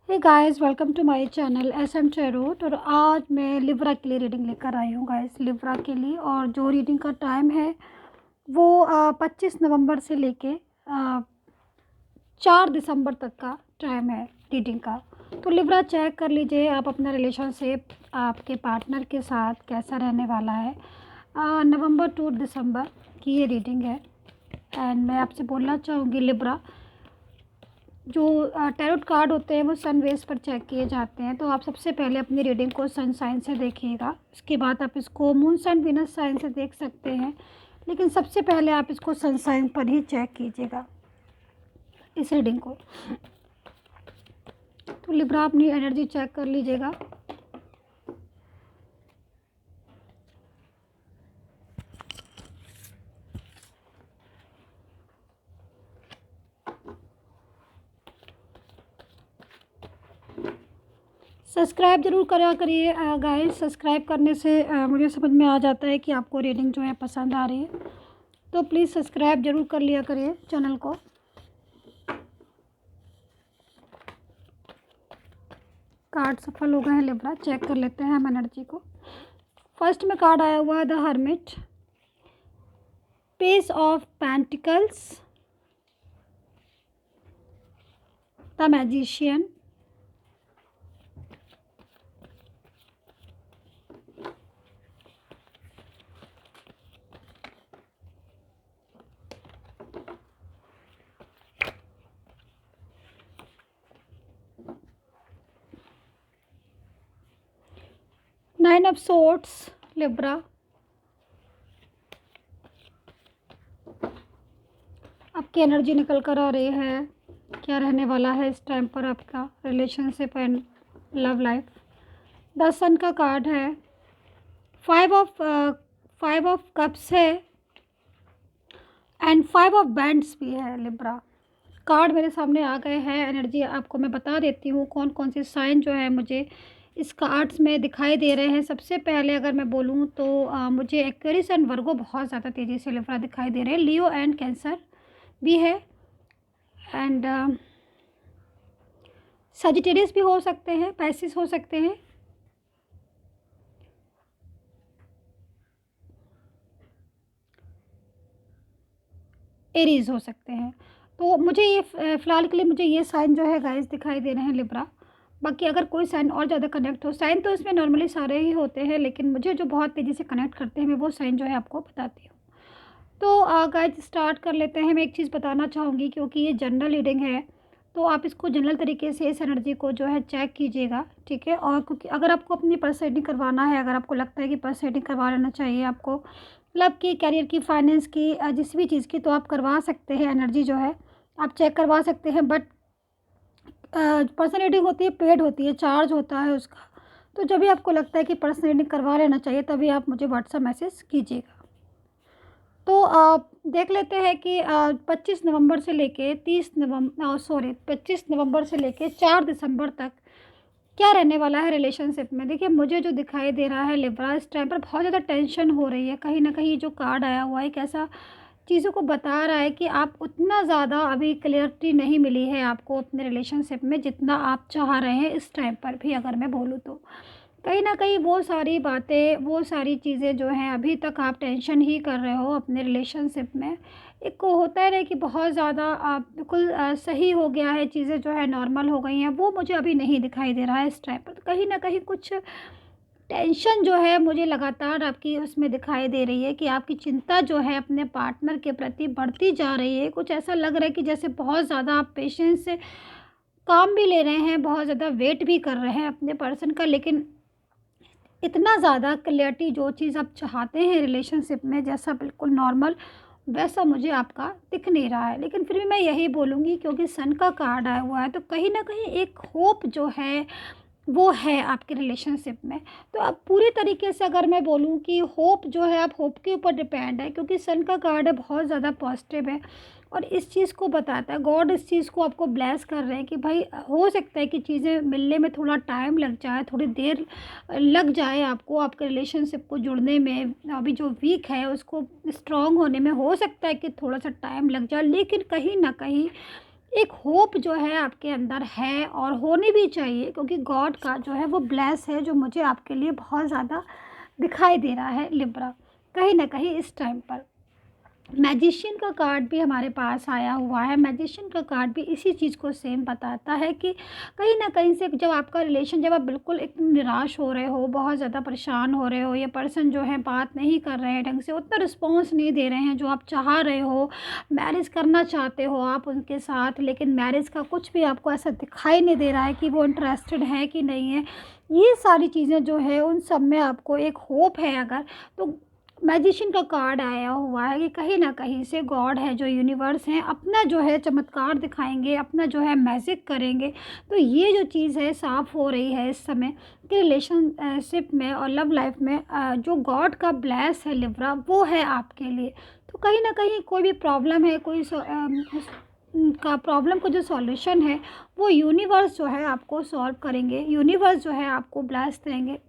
Hey guys, welcome to my channel SM tarot. और आज मैं लिब्रा के लिए रीडिंग लेकर आई हूँ गाइस, लिब्रा के लिए। और जो रीडिंग का टाइम है वो 25 नवंबर से लेके 4 दिसंबर तक का टाइम है रीडिंग का। तो लिब्रा चेक कर लीजिए आप अपना रिलेशनशिप आपके पार्टनर के साथ कैसा रहने वाला है। नवंबर टू दिसंबर की ये रीडिंग है। एंड मैं आपसे बोलना चाहूँगी लिब्रा, जो टैरोट कार्ड होते हैं वो सन बेस पर चेक किए जाते हैं। तो आप सबसे पहले अपनी रीडिंग को सन साइन से देखिएगा, उसके बाद आप इसको मून साइन वीनस साइन से देख सकते हैं, लेकिन सबसे पहले आप इसको सन साइन पर ही चेक कीजिएगा इस रीडिंग को। तो लिब्रा अपनी एनर्जी चेक कर लीजिएगा। सब्सक्राइब जरूर करा करिए गाइस, सब्सक्राइब करने से मुझे समझ में आ जाता है कि आपको रीडिंग जो है पसंद आ रही है। तो प्लीज़ सब्सक्राइब जरूर कर लिया करिए चैनल को। कार्ड सफल हो गए हैं लिब्रा, चेक कर लेते हैं हम एनर्जी को। फर्स्ट में कार्ड आया हुआ है the hermit, page of pentacles, the magician, nine of swords Libra, आपकी एनर्जी निकल कर आ रही है। क्या रहने वाला है इस टाइम पर आपका relationship and love life. The sun का कार्ड है, फाइव ऑफ कप्स है एंड फाइव ऑफ बैंड्स भी है लिब्रा। कार्ड मेरे सामने आ गए हैं। एनर्जी आपको मैं बता देती हूँ कौन कौन से साइन जो है मुझे इस कार्ड्स में दिखाई दे रहे हैं। सबसे पहले अगर मैं बोलूँ तो मुझे एक्वेरियस एंड वर्गो बहुत ज़्यादा तेज़ी से लिब्रा दिखाई दे रहे हैं। लियो एंड कैंसर भी है एंड सजिटेरियस भी हो सकते हैं, पैसिस हो सकते हैं। एरीज हो सकते हैं। तो मुझे ये फ़िलहाल के लिए मुझे ये साइन जो है गाइस दिखाई दे रहे हैं लिब्रा। बाकी अगर कोई साइन और ज़्यादा कनेक्ट हो, साइन तो इसमें नॉर्मली सारे ही होते हैं, लेकिन मुझे जो बहुत तेज़ी से कनेक्ट करते हैं मैं वो साइन जो है आपको बताती हूँ। तो गाइस स्टार्ट कर लेते हैं। मैं एक चीज़ बताना चाहूँगी, क्योंकि ये जनरल रीडिंग है तो आप इसको जनरल तरीके से इस एनर्जी को जो है चेक कीजिएगा, ठीक है। और क्योंकि अगर आपको अपनी पर्सनल रीडिंग करवाना है, अगर आपको लगता है कि पर्सनल रीडिंग करवा लेना चाहिए आपको, लव की, करियर की, फाइनेंस की, जिस भी चीज़ की, तो आप करवा सकते हैं। एनर्जी जो है आप चेक करवा सकते हैं, बट पर्सनल रीडिंग होती है, पेड होती है, चार्ज होता है उसका। तो जब भी आपको लगता है कि पर्सनल रीडिंग करवा लेना चाहिए तभी आप मुझे व्हाट्सएप मैसेज कीजिएगा। तो देख लेते हैं कि 25 नवंबर से लेके 25 नवंबर से लेके 4 दिसंबर तक क्या रहने वाला है रिलेशनशिप में। देखिए, मुझे जो दिखाई दे रहा है लिब्रा, इस टाइम पर बहुत ज़्यादा टेंशन हो रही है। कहीं ना कहीं जो कार्ड आया हुआ है एक ऐसा चीज़ों को बता रहा है कि आप उतना ज़्यादा अभी क्लियरिटी नहीं मिली है आपको अपने रिलेशनशिप में जितना आप चाह रहे हैं इस टाइम पर भी। अगर मैं बोलूँ तो कहीं न कहीं वो सारी बातें, वो सारी चीज़ें जो हैं अभी तक आप टेंशन ही कर रहे हो अपने रिलेशनशिप में। एक को होता है ना कि बहुत ज़्यादा बिल्कुल सही हो गया है, चीज़ें जो है नॉर्मल हो गई हैं, वो मुझे अभी नहीं दिखाई दे रहा है इस टाइम पर। तो कहीं न कहीं कुछ टेंशन जो है मुझे लगातार आपकी उसमें दिखाई दे रही है कि आपकी चिंता जो है अपने पार्टनर के प्रति बढ़ती जा रही है। कुछ ऐसा लग रहा है कि जैसे बहुत ज़्यादा आप पेशेंस से काम भी ले रहे हैं, बहुत ज़्यादा वेट भी कर रहे हैं अपने पर्सन का, लेकिन इतना ज़्यादा क्लैरिटी जो चीज़ आप चाहते हैं रिलेशनशिप में, जैसा बिल्कुल नॉर्मल, वैसा मुझे आपका दिख नहीं रहा है। लेकिन फिर भी मैं यही बोलूँगी, क्योंकि सन का कार्ड आया हुआ है, तो कहीं न कहीं एक होप जो है वो है आपके रिलेशनशिप में। तो अब पूरी तरीके से अगर मैं बोलूँ कि होप जो है, आप होप के ऊपर डिपेंड है, क्योंकि सन का कार्ड है, बहुत ज़्यादा पॉजिटिव है और इस चीज़ को बताता है, गॉड इस चीज़ को आपको ब्लेस कर रहे हैं कि भाई हो सकता है कि चीज़ें मिलने में थोड़ा टाइम लग जाए, थोड़ी देर लग जाए आपको, आपके रिलेशनशिप को जुड़ने में, अभी जो वीक है उसको स्ट्रॉन्ग होने में हो सकता है कि थोड़ा सा टाइम लग जाए, लेकिन कहीं ना कहीं एक होप जो है आपके अंदर है और होनी भी चाहिए, क्योंकि गॉड का जो है वो ब्लेस है जो मुझे आपके लिए बहुत ज़्यादा दिखाई दे रहा है लिब्रा, कहीं न कहीं इस टाइम पर। मैजिशियन का कार्ड भी हमारे पास आया हुआ है। मैजिशियन का कार्ड भी इसी चीज़ को सेम बताता है कि कहीं न कहीं से जब आपका रिलेशन, जब आप बिल्कुल एक निराश हो रहे हो, बहुत ज़्यादा परेशान हो रहे हो, ये पर्सन जो है बात नहीं कर रहे हैं ढंग से, उतना रिस्पॉन्स नहीं दे रहे हैं जो आप चाह रहे हो, मैरिज करना चाहते हो आप उनके साथ, लेकिन मैरिज का कुछ भी आपको ऐसा दिखाई नहीं दे रहा है कि वो इंटरेस्टेड है कि नहीं है। ये सारी चीज़ें जो है उन सब में आपको एक होप है अगर, तो मैजिशियन का कार्ड आया हुआ है कि कहीं न कहीं से गॉड है, जो यूनिवर्स हैं, अपना जो है चमत्कार दिखाएँगे, अपना जो है मैजिक करेंगे। तो ये जो चीज़ है साफ़ हो रही है इस समय कि रिलेशनशिप में और लव लाइफ़ में जो गॉड का ब्लेस है लिब्रा, वो है आपके लिए। तो कहीं न कहीं कोई भी प्रॉब्लम है, कोई का प्रॉब्लम का जो सॉल्यूशन है, वो यूनिवर्स जो है आपको सॉल्व करेंगे। यूनिवर्स जो है आपको ब्लेस देंगे।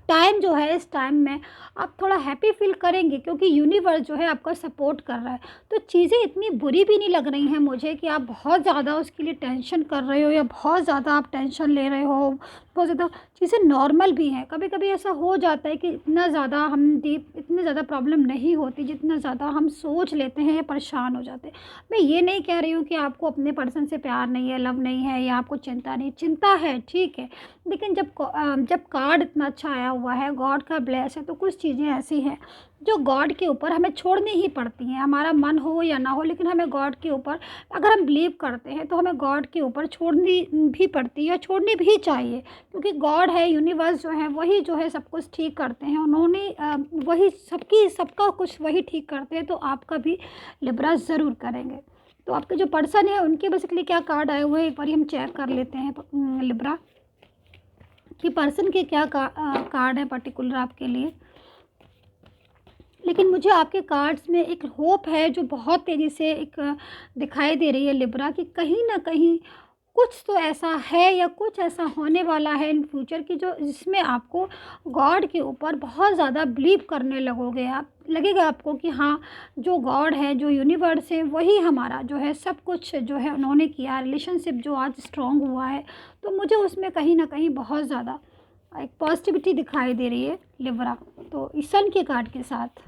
टाइम जो है, इस टाइम में आप थोड़ा हैप्पी फील करेंगे क्योंकि यूनिवर्स जो है आपका सपोर्ट कर रहा है। तो चीज़ें इतनी बुरी भी नहीं लग रही हैं मुझे कि आप बहुत ज़्यादा उसके लिए टेंशन कर रहे हो या बहुत ज़्यादा आप टेंशन ले रहे हो। बहुत ज़्यादा चीज़ें नॉर्मल भी हैं। कभी कभी ऐसा हो जाता है कि इतना ज़्यादा हम डीप, इतनी ज़्यादा प्रॉब्लम नहीं होती जितना ज़्यादा हम सोच लेते हैं या परेशान हो जाते हैं। मैं ये नहीं कह रही हूँ कि आपको अपने पर्सन से प्यार नहीं है, लव नहीं है, या आपको चिंता नहीं, चिंता है, ठीक है। लेकिन जब कार्ड इतना अच्छा आया हुआ है, गॉड का ब्लेस है, तो कुछ चीज़ें ऐसी हैं जो गॉड के ऊपर हमें छोड़नी ही पड़ती हैं। हमारा मन हो या ना हो, लेकिन हमें गॉड के ऊपर, अगर हम बिलीव करते हैं तो हमें गॉड के ऊपर छोड़नी भी पड़ती है, छोड़नी भी चाहिए, क्योंकि गॉड है, यूनिवर्स जो है वही जो है सब कुछ ठीक करते हैं। उन्होंने वही सबका कुछ वही ठीक करते हैं, तो आपका भी लिब्रा ज़रूर करेंगे। तो आपके जो पर्सन है उनके बेसिकली क्या कार्ड आए हुए हैं, एक बार हम चेक कर लेते हैं लिब्रा कि पर्सन के क्या कार्ड है पर्टिकुलर आपके लिए। लेकिन मुझे आपके कार्ड्स में एक होप है जो बहुत तेज़ी से एक दिखाई दे रही है लिब्रा, कि कहीं न कहीं कुछ तो ऐसा है या कुछ ऐसा होने वाला है इन फ्यूचर की जो जिसमें आपको गॉड के ऊपर बहुत ज़्यादा बिलीव करने लगोगे आप। लगेगा आपको कि हाँ, जो गॉड है, जो यूनिवर्स है, वही हमारा जो है सब कुछ जो है उन्होंने किया। रिलेशनशिप जो आज स्ट्रॉन्ग हुआ है, तो मुझे उसमें कहीं न कहीं बहुत ज़्यादा एक पॉजिटिविटी दिखाई दे रही है लिब्रा। तो इस सन के कार्ड के साथ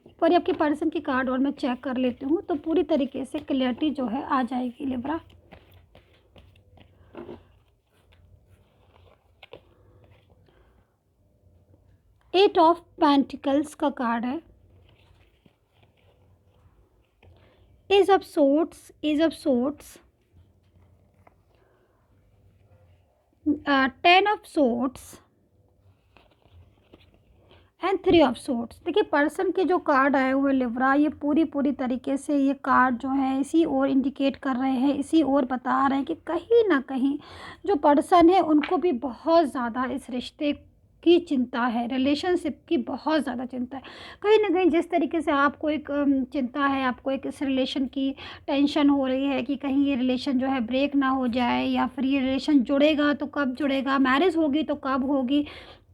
एक बार आपके पर्सन की कार्ड और मैं चेक कर लेती हूँ, तो पूरी तरीके से क्लियरिटी जो है आ जाएगी लिब्रा। एट ऑफ पेंटिकल्स का कार्ड है, ace of swords, ace of swords, 10 of swords and 3 of swords. देखिए पर्सन के जो कार्ड आए हुए लिब्रा, ये पूरी तरीके से ये कार्ड जो है इसी ओर इंडिकेट कर रहे हैं, इसी ओर बता रहे हैं कि कहीं ना कहीं जो पर्सन है उनको भी बहुत ज़्यादा इस रिश्ते की चिंता है, रिलेशनशिप की बहुत ज़्यादा चिंता है। कहीं ना कहीं जिस तरीके से आपको एक चिंता है, आपको एक इस रिलेशन की टेंशन हो रही है कि कहीं ये रिलेशन जो है ब्रेक ना हो जाए, या फिर ये रिलेशन जुड़ेगा तो कब जुड़ेगा, मैरिज होगी तो कब होगी।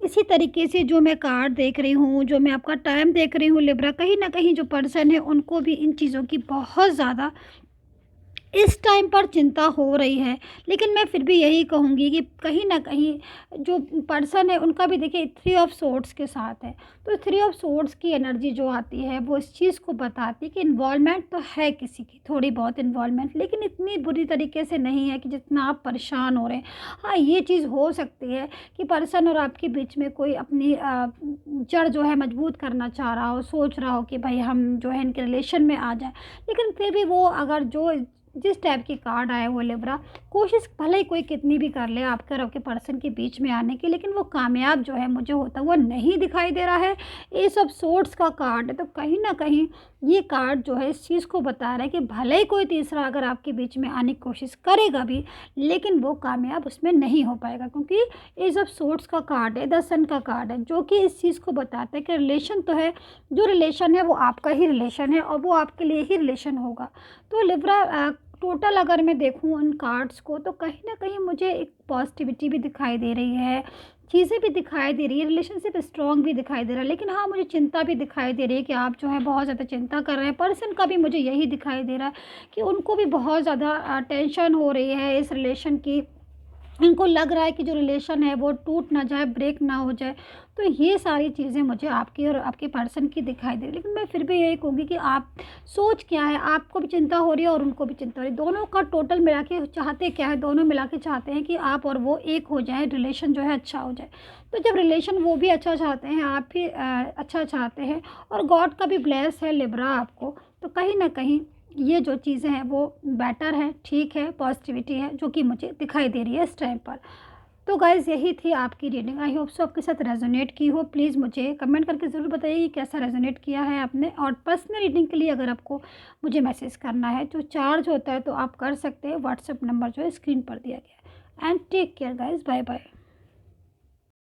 इसी तरीके से जो मैं कार्ड देख रही हूँ, जो मैं आपका टाइम देख रही हूँ लिब्रा, कहीं न कहीं जो पर्सन है उनको भी इन चीज़ों की बहुत ज़्यादा इस टाइम पर चिंता हो रही है। लेकिन मैं फिर भी यही कहूँगी कि कहीं न कहीं जो पर्सन है उनका भी देखिए 3 ऑफ सोर्ड्स के साथ है। तो 3 ऑफ सोर्ड्स की एनर्जी जो आती है वो इस चीज़ को बताती है कि इन्वॉल्वमेंट तो है किसी की, थोड़ी बहुत इन्वॉल्वमेंट, लेकिन इतनी बुरी तरीके से नहीं है कि जितना आप परेशान हो रहे हैं। हाँ, ये चीज़ हो सकती है कि पर्सन और आपके बीच में कोई अपनी जड़ जो है मजबूत करना चाह रहा हो, सोच रहा हो कि भाई हम जो है इनके रिलेशन में आ जाएँ। लेकिन फिर भी वो अगर जो जिस टाइप की कार्ड आए वो लिब्रा, कोशिश भले ही कोई कितनी भी कर ले आपके और आपके पर्सन के बीच में आने की, लेकिन वो कामयाब जो है मुझे होता हुआ नहीं दिखाई दे रहा है। ये सब सोर्ट्स का कार्ड है, तो कहीं ना कहीं ये कार्ड जो है इस चीज़ को बता रहा है कि भले ही कोई तीसरा अगर आपके बीच में आने की कोशिश करेगा भी, लेकिन वो कामयाब उसमें नहीं हो पाएगा, क्योंकि ये सब सोर्ट्स का कार्ड है, द सन का कार्ड है, जो कि इस चीज़ को बताता है कि रिलेशन तो है, जो रिलेशन है वो आपका ही रिलेशन है और वो आपके लिए ही रिलेशन होगा। तो लिब्रा टोटल अगर मैं देखूँ उन कार्ड्स को, तो कहीं न कहीं मुझे एक पॉजिटिविटी भी दिखाई दे रही है, चीज़ें भी दिखाई दे रही है, रिलेशनशिप स्ट्रॉन्ग भी दिखाई दे रहा है, लेकिन हाँ, मुझे चिंता भी दिखाई दे रही है कि आप जो है बहुत ज़्यादा चिंता कर रहे हैं। पर्सन का भी मुझे यही दिखाई दे रहा है कि उनको भी बहुत ज़्यादा टेंशन हो रही है इस रिलेशन की। इनको लग रहा है कि जो रिलेशन है वो टूट ना जाए, ब्रेक ना हो जाए। तो ये सारी चीज़ें मुझे आपकी और आपके पर्सन की दिखाई दे रही है। लेकिन मैं फिर भी यही कहूँगी कि आप सोच क्या है, आपको भी चिंता हो रही है और उनको भी चिंता हो रही है। दोनों का टोटल मिला के चाहते क्या है, दोनों मिला के चाहते हैं कि आप और वो एक हो जाएँ, रिलेशन जो है अच्छा हो जाए। तो जब रिलेशन वो भी अच्छा चाहते हैं, आप भी अच्छा चाहते हैं और गॉड का भी ब्लेस है लिब्रा आपको, तो कहीं न कहीं ये जो चीज़ें हैं वो बेटर है, ठीक है, पॉजिटिविटी है जो कि मुझे दिखाई दे रही है इस टाइम पर। तो गाइज़ यही थी आपकी रीडिंग। आई होप सो आपके साथ रेज़ोनेट की हो। प्लीज़ मुझे कमेंट करके ज़रूर बताइए कि कैसा रेज़ोनेट किया है आपने। और पर्सनल रीडिंग के लिए अगर आपको मुझे मैसेज करना है जो चार्ज होता है तो आप कर सकते हैं। व्हाट्सएप नंबर जो है स्क्रीन पर दिया गया है। And take care guys, bye bye.